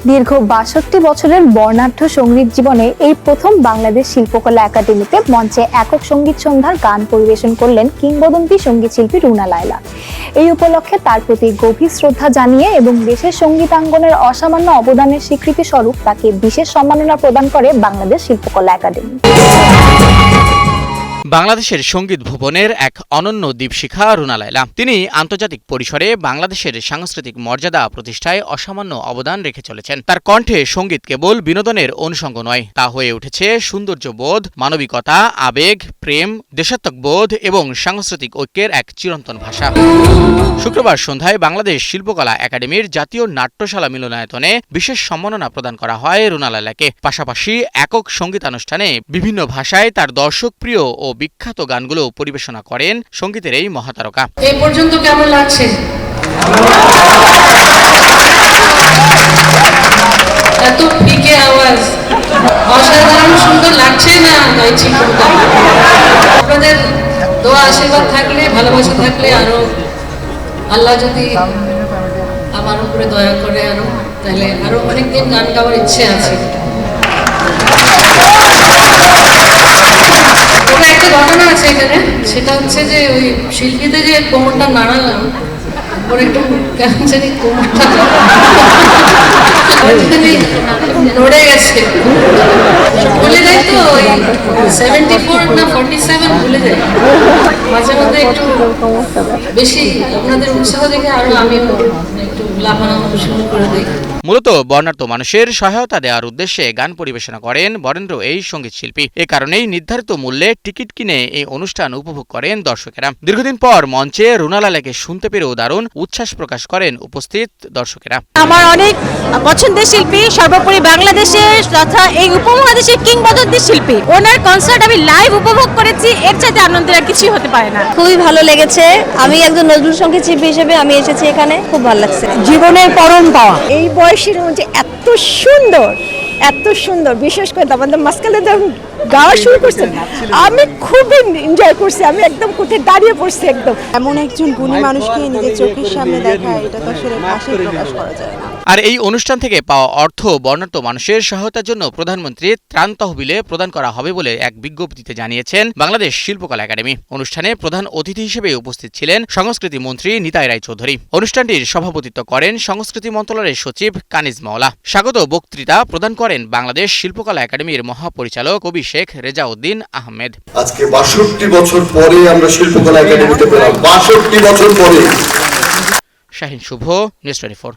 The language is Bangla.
দীর্ঘ ৬২ বছরের বর্ণাঢ্য সঙ্গীত জীবনে এই প্রথম বাংলাদেশ শিল্পকলা একাডেমিতে মঞ্চে একক সঙ্গীত সন্ধ্যার গান পরিবেশন করলেন কিংবদন্তি সঙ্গীত শিল্পী রুনা লায়লা। এই উপলক্ষে তার প্রতি গভীর শ্রদ্ধা জানিয়ে এবং দেশের সঙ্গীতাঙ্গনের অসামান্য অবদানের স্বীকৃতি স্বরূপ তাকে বিশেষ সম্মাননা প্রদান করে বাংলাদেশ শিল্পকলা একাডেমি। বাংলাদেশের সঙ্গীত ভুবনের এক অনন্য দীপশিখা রুনা লায়লা। তিনি আন্তর্জাতিক পরিসরে বাংলাদেশের সাংস্কৃতিক মর্যাদা প্রতিষ্ঠায় অসামান্য অবদান রেখে চলেছেন। তার কণ্ঠে সঙ্গীত কেবল বিনোদনের অনুষঙ্গ নয়, তা হয়ে উঠেছে সৌন্দর্যবোধ, মানবিকতা, আবেগ, প্রেম, দেশাত্মবোধ এবং সাংস্কৃতিক ঐক্যের এক চিরন্তন ভাষা। শুক্রবার সন্ধ্যায় বাংলাদেশ শিল্পকলা একাডেমির জাতীয় নাট্যশালা মিলনায়তনে বিশেষ সম্মাননা প্রদান করা হয় রুনা লায়লাকে। পাশাপাশি একক সঙ্গীতানুষ্ঠানে বিভিন্ন ভাষায় তার দর্শকপ্রিয় ও বিখ্যাত গানগুলো পরিবেশনা করেন সঙ্গীতের এই মহাতারকা। এই পর্যন্ত কেমন লাগছে? এত পিকে আওয়াজ, অসাধারণ সুন্দর লাগছে না? আপনাদের দোয়া আশীর্বাদ থাকলে, ভালোবাসা থাকলে, আরো আল্লাহ যদি আমার উপরে দয়া করে আরো, তাহলে আরো অনেকদিন গান গাওয়ার ইচ্ছে আছে। একটা ঘটনা আছে এখানে, সেটা হচ্ছে যে ওই শিল্পীতে যে কোমরটা নাড়ালাম, ওর একটু কেমন জানি কোমরটা নড়ে গেছে। ভুলে যায় তো, ওই 74 না 47 ভুলে যায় মাঝে মধ্যে। একটু বেশি আপনাদের উৎসাহ দেখে আরো আমি একটু লাফানো শুরু করে দিই। মূলত বর্ণাঢ্য মানুষের সহায়তা দেওয়ার উদ্দেশ্যে গান পরিবেশনা করেন বরেন্দ্র এই সঙ্গীত শিল্পী। এ কারণেই নির্ধারিত মূল্যে টিকিট কিনে এই অনুষ্ঠান উপভোগ করেন দর্শকেরা। দীর্ঘদিন পর মঞ্চে রুনা লায়লাকে শুনতে পেরেও দারুণ উচ্ছ্বাস প্রকাশ করেন উপস্থিত দর্শকেরা। আমার অনেক পছন্দের শিল্পী, সর্বোপরি বাংলাদেশের তথা এই উপমহাদেশের কিংবদন্তি শিল্পী। ওনার কনসার্ট আমি লাইভ উপভোগ করেছি, এর চাইতে আনন্দের আর কিছুই হতে পারে না। খুবই ভালো লেগেছে। আমি একজন নজরুল সঙ্গীত শিল্পী হিসেবে আমি এসেছি এখানে, খুব ভালো লাগছে। জীবনের পরম পাওয়া। এই বয়সের মধ্যে এত সুন্দর, এত সুন্দর, বিশেষ করে আমাদের মাঝখানে যখন গাওয়া শুরু করছেন, আমি খুবই এনজয় করছি। আমি একদম কোথায় দাঁড়িয়ে পড়ছি একদম। এমন একজন গুণী মানুষকে নিজের চোখের সামনে দেখা, এটা তো আসলে ভাষায় প্রকাশ করা যায় না। আর এই অনুষ্ঠান থেকে পাওয়া অর্থ বর্ণাঢ্য মানুষের সহায়তার জন্য প্রধানমন্ত্রীর ত্রাণ তহবিলে প্রদান করা হবে বলে এক বিজ্ঞপ্তিতে জানিয়েছেন বাংলাদেশ শিল্পকলা একাডেমি। অনুষ্ঠানে প্রধান অতিথি হিসেবে উপস্থিত ছিলেন সংস্কৃতি মন্ত্রী নিতাই রায়চৌধুরী। অনুষ্ঠানটির সভাপতিত্ব করেন সংস্কৃতি মন্ত্রণালয়ের সচিব কানিজ মাওলা। স্বাগত বক্তৃতা প্রদান করেন বাংলাদেশ শিল্পকলা একাডেমির মহাপরিচালক কবি শেখ রেজাউদ্দিন আহমেদ। আজকে ৬২ বছর পরে আমরা শিল্পকলা একাডেমিতে পেলাম, ৬২ বছর পরে। শাহিন শুভ, নিউজ 24।